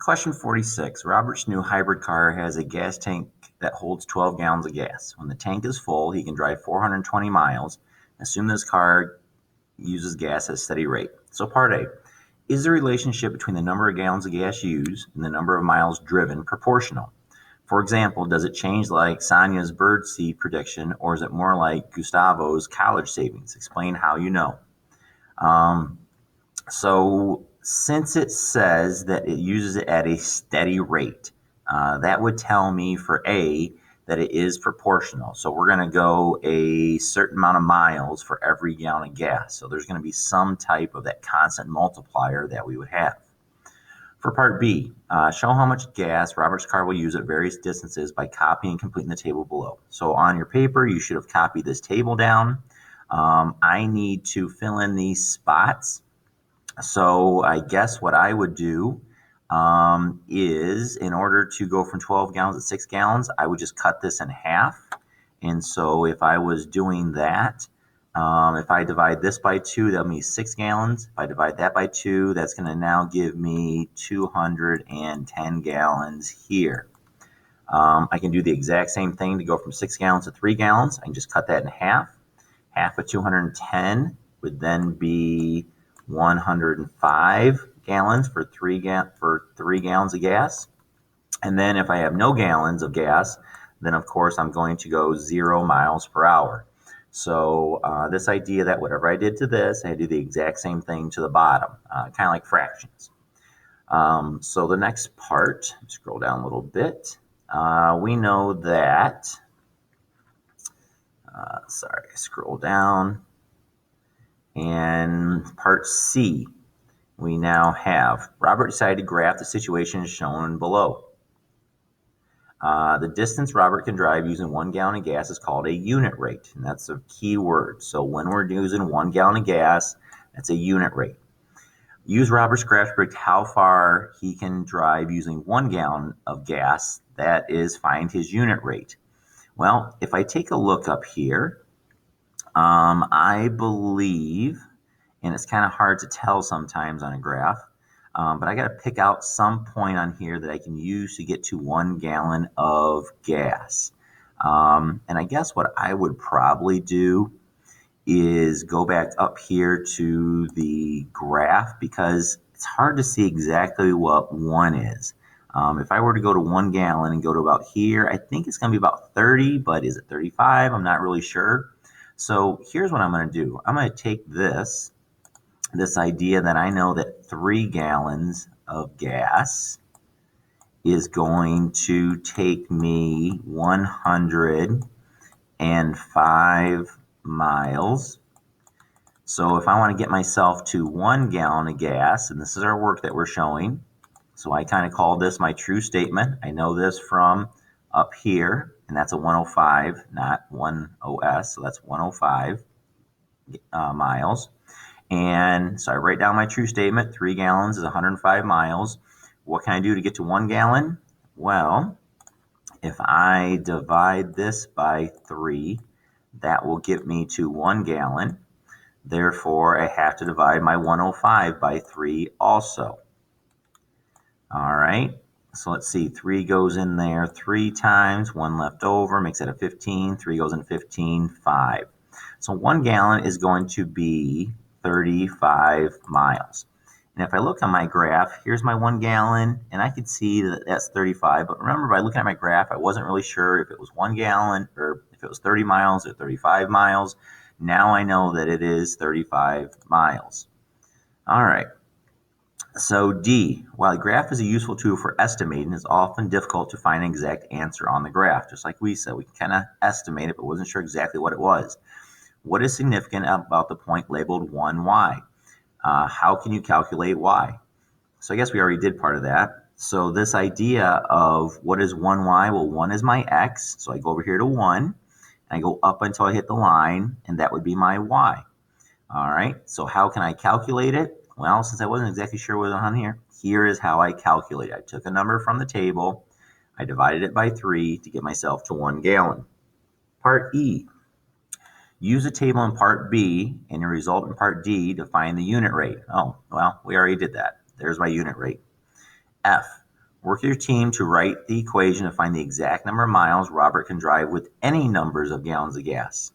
Question 46. Robert's new hybrid car has a gas tank that holds 12 gallons of gas. When the tank is full, he can drive 420 miles. Assume this car uses gas at a steady rate. So part A, is the relationship between the number of gallons of gas used and the number of miles driven proportional? For example, does it change like Sonia's birdseed prediction, or is it more like Gustavo's college savings? Explain how you know. Um, so since it says that it uses it at a steady rate, that would tell me for A that it is proportional. So we're going to go a certain amount of miles for every gallon of gas. So there's going to be some type of that constant multiplier that we would have. For part B, show how much gas Robert's car will use at various distances by copying and completing the table below. So on your paper, you should have copied this table down. I need to fill in these spots. So I guess what I would do is, in order to go from 12 gallons to 6 gallons, I would just cut this in half. And so if I was doing that, if I divide this by 2, that'll be 6 gallons. If I divide that by 2, that's going to now give me 210 gallons here. I can do the exact same thing to go from 6 gallons to 3 gallons. I can just cut that in half. Half of 210 would then be 105 gallons for 3 gallons of gas. And then if I have no gallons of gas, then of course I'm going to go 0 miles per hour. So this idea that whatever I did to this, I had to do the exact same thing to the bottom, kind of like fractions. So the next part, scroll down a little bit, we know that, scroll down, and part C, we now have Robert decided to graph the situation shown below. The distance Robert can drive using 1 gallon of gas is called a unit rate, and that's a key word. So when we're using 1 gallon of gas, that's a unit rate. Use Robert's graph to predict how far he can drive using 1 gallon of gas. That is, find his unit rate. Well, if I take a look up here, I believe, and it's kind of hard to tell sometimes on a graph, but I got to pick out some point on here that I can use to get to 1 gallon of gas. And I guess what I would probably do is go back up here to the graph, because it's hard to see exactly what 1 is. If I were to go to 1 gallon and go to about here, I think it's going to be about 30, but is it 35? I'm not really sure. So here's what I'm going to do. I'm going to take this idea that I know that 3 gallons of gas is going to take me 105 miles. So if I want to get myself to 1 gallon of gas, and this is our work that we're showing, so I kind of call this my true statement. I know this from up here, and that's a 105, not 1OS, so that's 105 miles. And so I write down my true statement. 3 gallons is 105 miles. What can I do to get to 1 gallon? Well, if I divide this by 3, that will get me to 1 gallon. Therefore, I have to divide my 105 by 3 also. All right, so let's see. 3 goes in there 3 times, 1 left over, makes it a 15. 3 goes in 15, 5. So 1 gallon is going to be 35 miles. And if I look on my graph, here's my 1 gallon, and I could see that that's 35. But remember, by looking at my graph, I wasn't really sure if it was 1 gallon or if it was 30 miles or 35 miles. Now I know that it is 35 miles. All right. So D, while a graph is a useful tool for estimating, it's often difficult to find an exact answer on the graph. Just like we said, we can kind of estimate it, but wasn't sure exactly what it was. What is significant about the point labeled 1y? How can you calculate y? So I guess we already did part of that. So this idea of what is 1y? Well, 1 is my x, so I go over here to 1, and I go up until I hit the line, and that would be my y. All right, so how can I calculate it? Well, since I wasn't exactly sure what was on here, here is how I calculate it. I took a number from the table, I divided it by 3 to get myself to 1 gallon. Part E. Use a table in part B and your result in part D to find the unit rate. Oh, well, we already did that. There's my unit rate. F. Work your team to write the equation to find the exact number of miles Robert can drive with any numbers of gallons of gas.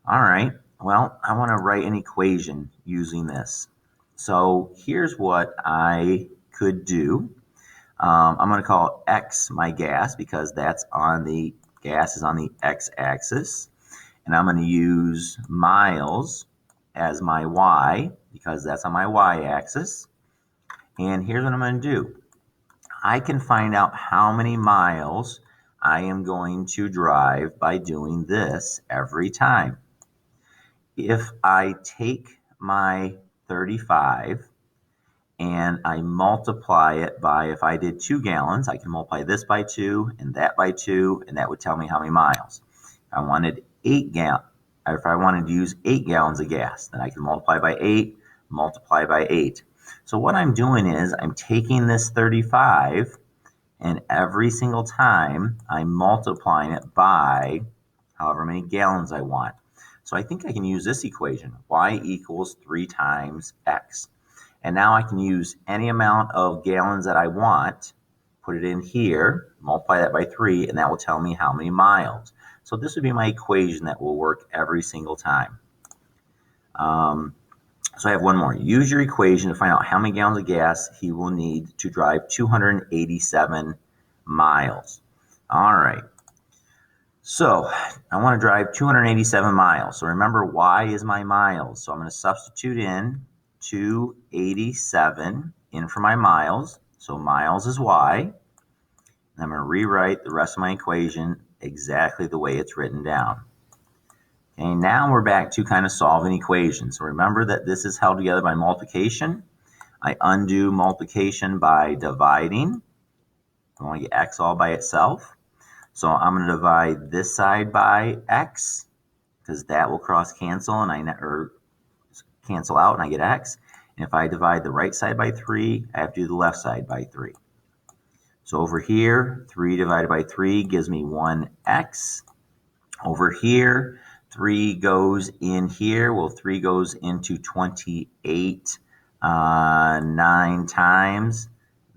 All right, well, I want to write an equation using this. So here's what I could do. I'm going to call X my gas because gas is on the X-axis. And I'm going to use miles as my Y because that's on my Y-axis. And here's what I'm going to do. I can find out how many miles I am going to drive by doing this every time. If I take my 35 and I multiply it by, if I did 2 gallons, I can multiply this by 2 and that by 2, and that would tell me how many miles. If I wanted if I wanted to use 8 gallons of gas, then I can multiply by 8, multiply by 8. So what I'm doing is I'm taking this 35 and every single time I'm multiplying it by however many gallons I want. So I think I can use this equation, y equals 3 times x. And now I can use any amount of gallons that I want, put it in here, multiply that by 3, and that will tell me how many miles. So this would be my equation that will work every single time. So I have one more. Use your equation to find out how many gallons of gas he will need to drive 287 miles. All right. So I want to drive 287 miles. So remember, y is my miles. So I'm going to substitute in 287 in for my miles. So miles is y. And I'm going to rewrite the rest of my equation exactly the way it's written down. Okay, now we're back to kind of solving equations. So remember that this is held together by multiplication. I undo multiplication by dividing. I want to get x all by itself. So I'm going to divide this side by x because that will cross cancel and cancel out and I get x. And if I divide the right side by 3, I have to do the left side by 3. So over here, 3 divided by 3 gives me 1x. Over here, 3 goes in here. Well, 3 goes into 28 9 times.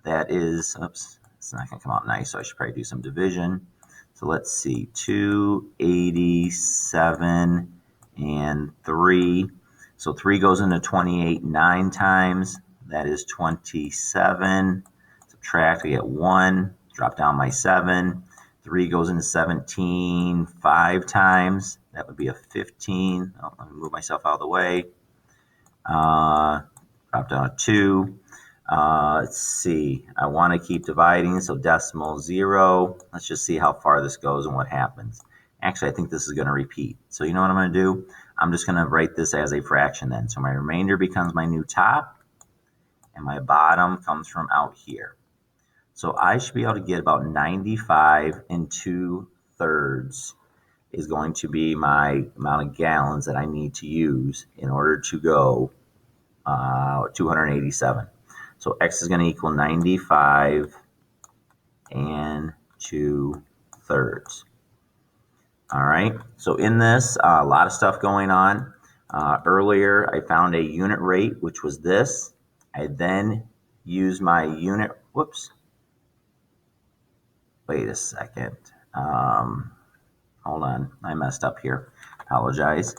That is, oops, it's not going to come out nice, so I should probably do some division. So let's see, 287 and 3. So 3 goes into 28 9 times. That is 27. Subtract, I get 1. Drop down my 7. 3 goes into 17 5 times. That would be a 15. Oh, let me move myself out of the way. Drop down a 2. Let's see. I want to keep dividing, so decimal 0. Let's just see how far this goes and what happens. Actually, I think this is going to repeat. So you know what I'm going to do? I'm just going to write this as a fraction then. So my remainder becomes my new top, and my bottom comes from out here. So I should be able to get about 95 2/3 is going to be my amount of gallons that I need to use in order to go 287. So x is going to equal 95 2/3. All right. So in this, a lot of stuff going on. Earlier, I found a unit rate, which was this. I then used my unit. Whoops. Wait a second. Hold on. I messed up here. Apologize.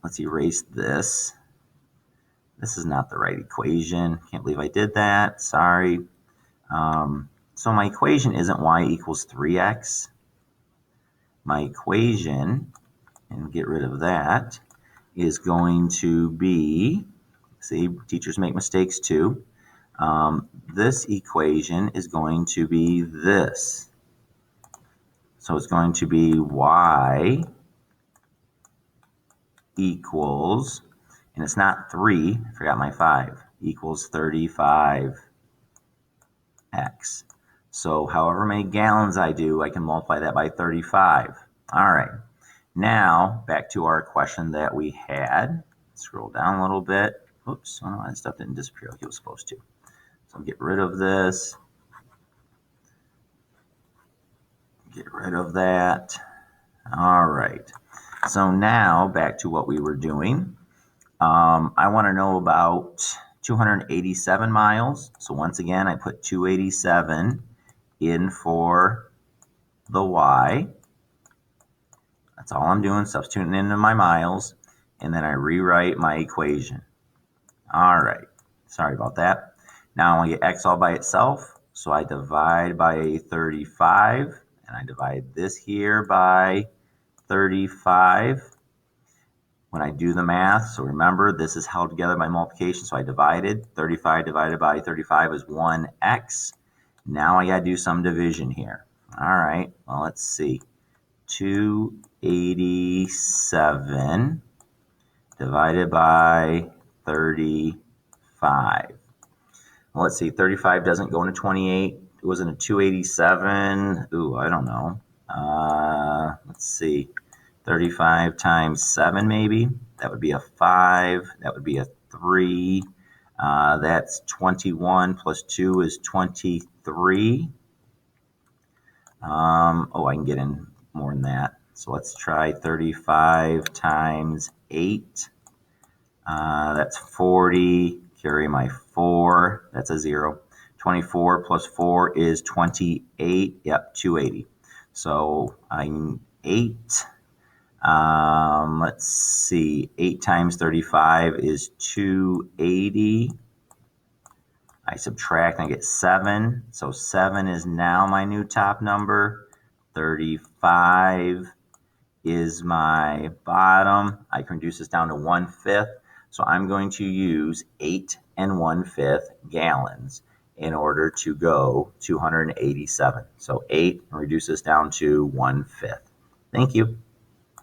Let's erase this. This is not the right equation. Can't believe I did that. Sorry. So my equation isn't y equals 3x. My equation, and get rid of that, is going to be, see, teachers make mistakes too. This equation is going to be this. So it's going to be y equals, and it's not 3, I forgot my 5, equals 35x. So however many gallons I do, I can multiply that by 35. All right. Now, back to our question that we had. Scroll down a little bit. Oops, oh, that stuff didn't disappear like it was supposed to. So get rid of this. Get rid of that. All right. So now back to what we were doing. I want to know about 287 miles. So once again, I put 287 in for the y. That's all I'm doing, substituting into my miles, and then I rewrite my equation. All right, sorry about that. Now I get x all by itself, so I divide by 35, and I divide this here by 35. When I do the math, so remember, this is held together by multiplication, so I divided. 35 divided by 35 is 1x. Now I got to do some division here. All right, well, let's see. 287 divided by 35. Well, let's see, 35 doesn't go into 28. It was in a 287. Ooh, I don't know. Let's see. 35 times 7, maybe. That would be a 5. That would be a 3. That's 21 plus 2 is 23. I can get in more than that. So let's try 35 times 8. That's 40. Carry my 4. That's a 0. 24 plus 4 is 28. Yep, 280. So I'm 8. Let's see. 8 times 35 is 280. I subtract and I get 7. So 7 is now my new top number. 35 is my bottom. I can reduce this down to 1/5. So I'm going to use 8 1/5 gallons in order to go 287. So 8 and reduce this down to 1/5. Thank you.